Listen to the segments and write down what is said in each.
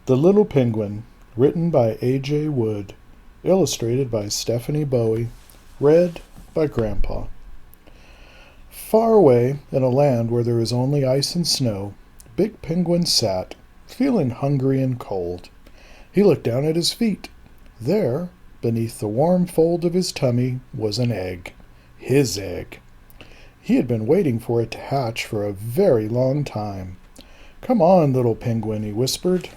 The Little Penguin, written by A.J. Wood, illustrated by Stephanie Boey, read by Grandpa. Far away, in a land where there is only ice and snow, Big Penguin sat, feeling hungry and cold. He looked down at his feet. There, beneath the warm fold of his tummy, was an egg. His egg. He had been waiting for it to hatch for a very long time. "Come on, little penguin," he whispered.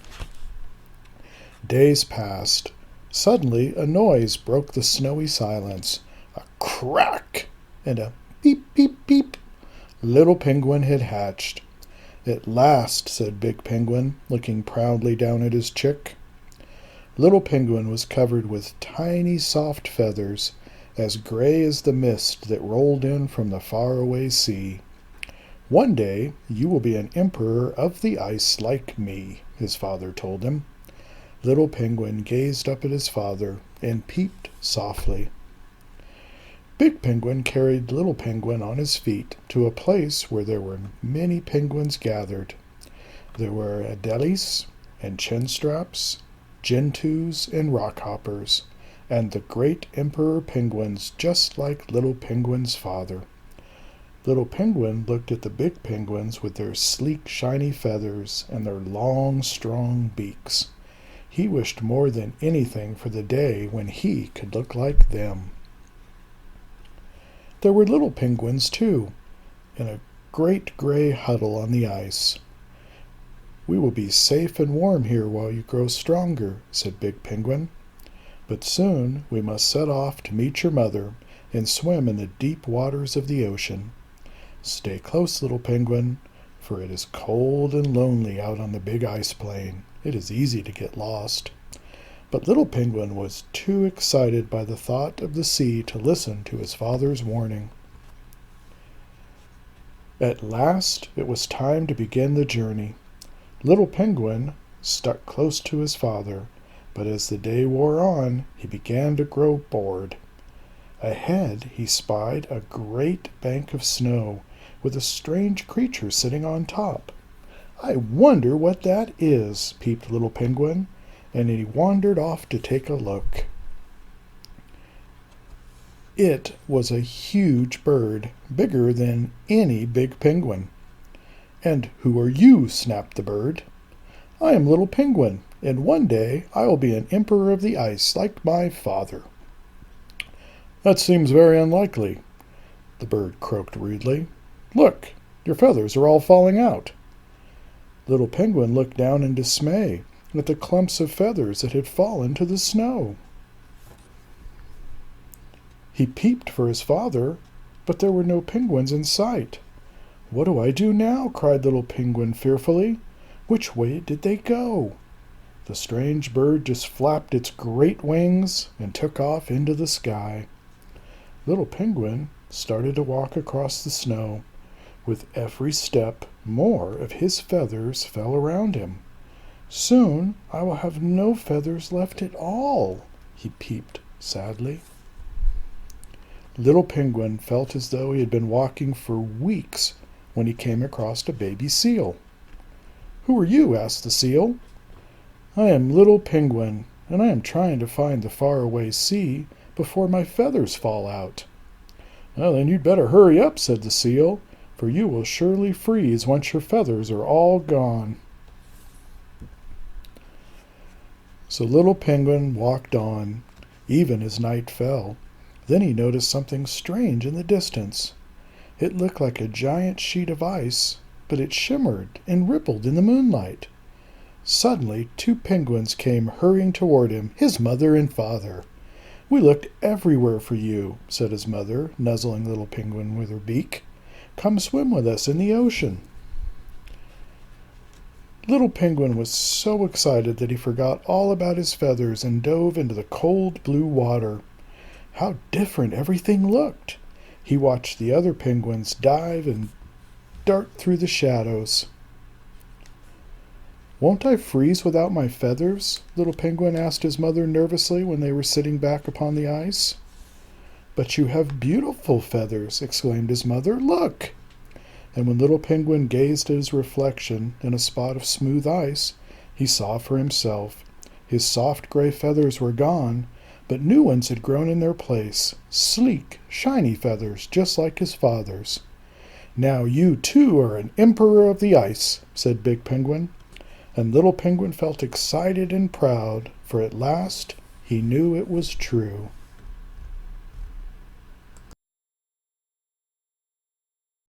Days passed. Suddenly a noise broke the snowy silence. A crack and a beep, beep, beep. Little Penguin had hatched. "At last," said Big Penguin, looking proudly down at his chick. Little Penguin was covered with tiny soft feathers, as gray as the mist that rolled in from the faraway sea. "One day you will be an emperor of the ice like me," his father told him. Little Penguin gazed up at his father and peeped softly. Big Penguin carried Little Penguin on his feet to a place where there were many penguins gathered. There were Adelies and Chinstraps, Gentoos and Rockhoppers, and the great emperor penguins just like Little Penguin's father. Little Penguin looked at the big penguins with their sleek, shiny feathers and their long, strong beaks. He wished more than anything for the day when he could look like them. There were little penguins, too, in a great gray huddle on the ice. "We will be safe and warm here while you grow stronger," said Big Penguin. "But soon we must set off to meet your mother and swim in the deep waters of the ocean. Stay close, little penguin, for it is cold and lonely out on the big ice plain. It is easy to get lost." But Little Penguin was too excited by the thought of the sea to listen to his father's warning. At last it was time to begin the journey. Little Penguin stuck close to his father, but as the day wore on, he began to grow bored. Ahead he spied a great bank of snow with a strange creature sitting on top. "I wonder what that is," peeped Little Penguin, and he wandered off to take a look. It was a huge bird, bigger than any big penguin. "And who are you?" snapped the bird. "I am Little Penguin, and one day I will be an emperor of the ice like my father." "That seems very unlikely," the bird croaked rudely. "Look, your feathers are all falling out." Little Penguin looked down in dismay at the clumps of feathers that had fallen to the snow. He peeped for his father, but there were no penguins in sight. "What do I do now?" cried Little Penguin fearfully. "Which way did they go?" The strange bird just flapped its great wings and took off into the sky. Little Penguin started to walk across the snow. With every step, more of his feathers fell around him. "Soon I will have no feathers left at all," he peeped sadly. Little Penguin felt as though he had been walking for weeks when he came across a baby seal. "Who are you?" asked the seal. "I am Little Penguin, and I am trying to find the faraway sea before my feathers fall out." "Well, then you'd better hurry up," said the seal, "for you will surely freeze once your feathers are all gone." So Little Penguin walked on, even as night fell. Then he noticed something strange in the distance. It looked like a giant sheet of ice, but it shimmered and rippled in the moonlight. Suddenly, two penguins came hurrying toward him, his mother and father. "We looked everywhere for you," said his mother, nuzzling Little Penguin with her beak. "Come swim with us in the ocean." Little Penguin was so excited that he forgot all about his feathers and dove into the cold blue water. How different everything looked! He watched the other penguins dive and dart through the shadows. "Won't I freeze without my feathers?" Little Penguin asked his mother nervously when they were sitting back upon the ice. "But you have beautiful feathers!" exclaimed his mother. "Look!" And when Little Penguin gazed at his reflection in a spot of smooth ice, He saw for himself. His soft gray feathers were gone, but new ones had grown in their place, sleek, shiny feathers just like his father's. "Now you too are an emperor of the ice," said Big Penguin. And Little Penguin felt excited and proud, for at last he knew it was true.